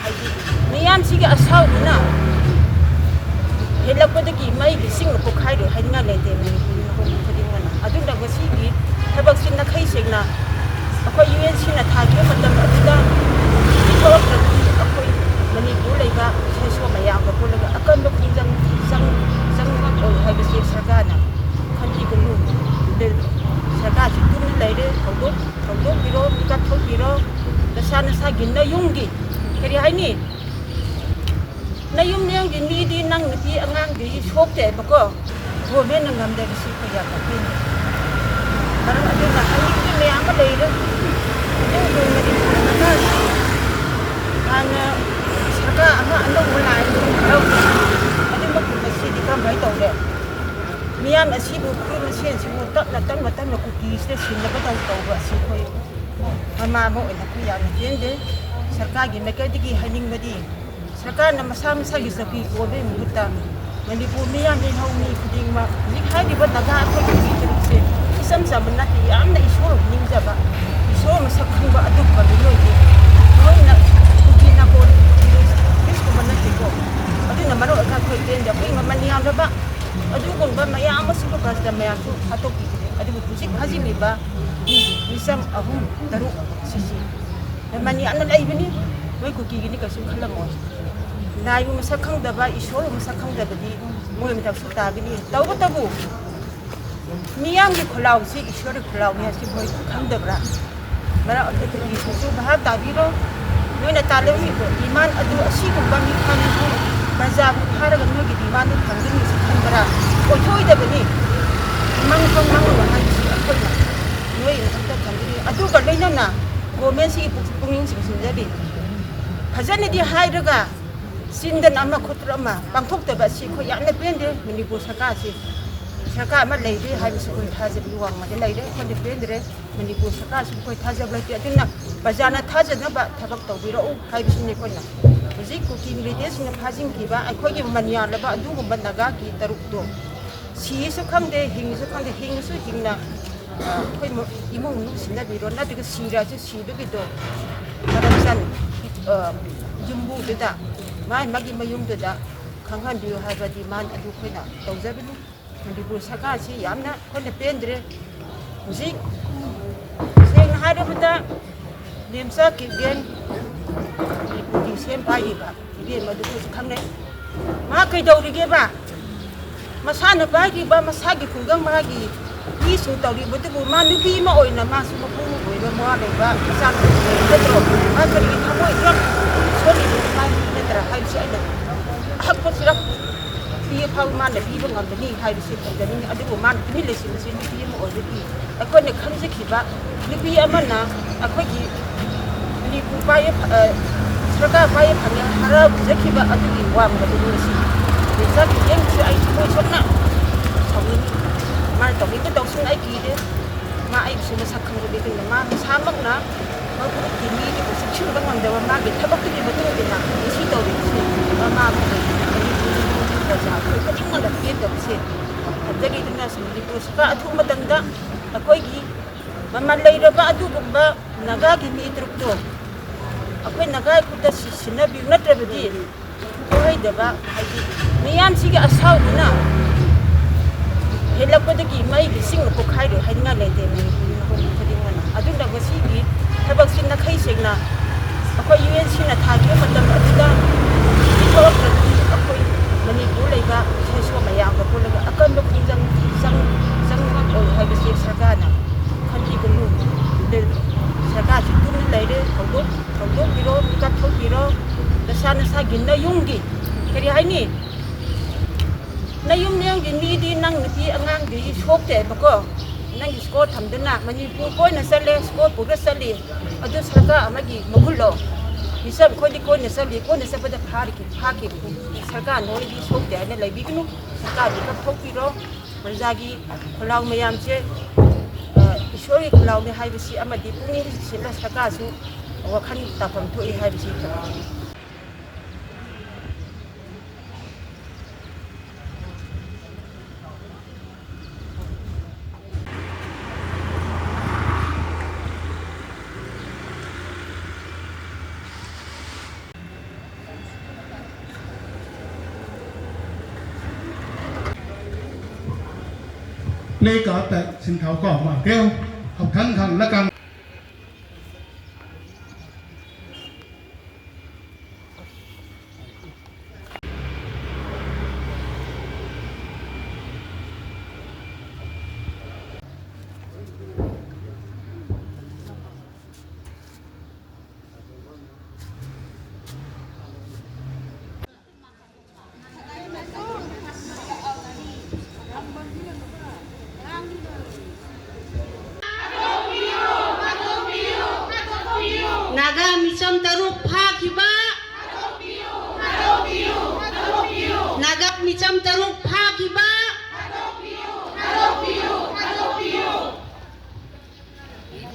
haji miyam siga asawuna helakpadagi mai gi sing ko khai ro hainga lete manipuri na hon khadingana adunda gasigi thabak sinna khai segna akoi UN sina thagi matam aduda thawak akoi manipur leiba seso mayam ga pulaga akan do khijang sang ma oi haiba se sargana khanji gulu de sarga ji tun leide thawdo biro ka thau biro dasana sa ginna yunggi kari haini na yum nyang gi ni di nang ni angang gi sok te bako go men ngam de si ko ya ka pin para ade na hai ki me am leide ni go me di na ana sarga ama ando mulai ro ade ma ku si di kam bai to de miam asi bu ku ma sen si mu tat na ku ki se sin na ba to ba si ko ama mo ina ku ya ni de sarga gi me ka di haning ba di sarga na masa gi sapi ko be mu ta manipur miam ni hau ni kuding ma ni khai di ba naga ko gi ti se isam sa ban na ti am na isor ning ja ba isor ma sak khang ba adu ba ni no ji no na ku ki na ko bis ko ban na ti ko adu na maro ka ko den ja ko ma mani am ba adu ko ba ma ya am su ko ka da ma ya su ato ki adu bu sik haji mi ba isam ahum taru sisi mani an lai bini noi ku ki ni ka su khala mo nai mu sak khang da ba isor mu sak khang da di mo mi ta su ta bini taw ba tabu miyam gi khulaw si isor khulaw ya si boi khang da bra mara ate ki su ba ta bi ro noi na ta le mi ko iman adu asi ko ba mi khan ko baza bu phara ga noi gi iman ni khang ni si khan bra ko thoi da bini mang wa ha si ko na noi na ta khang ni adu ka le na government si punging sing jadi phajani di hairaga sindan ama khotra ma pangthok ta ba si kho yana pende manipur saka ma leide haibi si koi thaje bi wang ma de leide khon de pendre manipur saka si koi thaje ba ti adina bajana thaje na ba thabak to bi ro haibi si ne ko na muzik ko ki milite sin phajing ki ba ai khoi gi mania la ba adu gum naga ki taruk to si su khang de hing su hing na khoi imong nu sin na bi ro na de si ra si bi do san jumbu de da mai magi mayum de da khanghan bi ha ba di man adu khoi na to ja bi manipur saka si yamna khoi ne pendre muzik seng ha de ba lemsa ki gen di sem pa yi ba di ma du khang ne ma kai do ri ge ba masa na ba gi ba masa gi khunggang ma gi ki su tau ri bu tu ma nu bi ma oi na ma su ma pu mo oi ba ma le ba sa de tro ma ka ri tha mo i so ni ma ni tra hai si ai da ha ko sira bi pa ma na bi ba ngam ni hai si ko da ni adu ma ni le si ni bi mo oi bi a ko ne khang si ki ba ni bi ama na a ko gi ni pu pa ye sra pa ye phang ya hara je ki ba adu gi wa ma da ni si ni sa ki yeng si ai ko so na ma to bi ko to sun ai ki de ma ai su ma sak khang ro bi tin ma sa mak na ma ko ki ni ko si chu ba ngam da ma ge thabak ki ba tu de na si to ri si ma ko da ja ko ki ma da ki da si da gi na si ni ko sa athu ma dang da akoi gi ma ma lai ra ba adu ko ba naga gi mi truk to akoi naga ku da si sina bi na tra ba di ko hai da ba hai miyam si ga asau na helakpadagi mai gi sing ko khai ro hainga lete manipuri na hon khadingana adunda gasigi thabak sin na khai segna akoi UN sina thagi matam aduda thawak akoi manipur leiba seso mayam ga pulaga akan do khijang sang ma oi haiba se sargana khanji gulu de sarga ji tun leide thawdo biro ka thau biro dasana sa ginna yunggi kari haini na yum nyang gi ni di nang ni angang gi sok te bako nang gi sko tham dana manipur ko na sale sko progress sale adu sarga amagi magulo hisab ko di ko na sale ko na sabada phar ki sarga no di sok te na lai bignu sarga di ka thok piro manjagi kholaw mayam che ishori kholaw me hai bisi amadi puni sila sarga su wakhan ta pam thoi hai bisi เพลงก็แต่สินเขาก็มาเที่ยวเอาทั้งขังและกันNaga Meepham Chathakhre Naga Meepham Chathakhre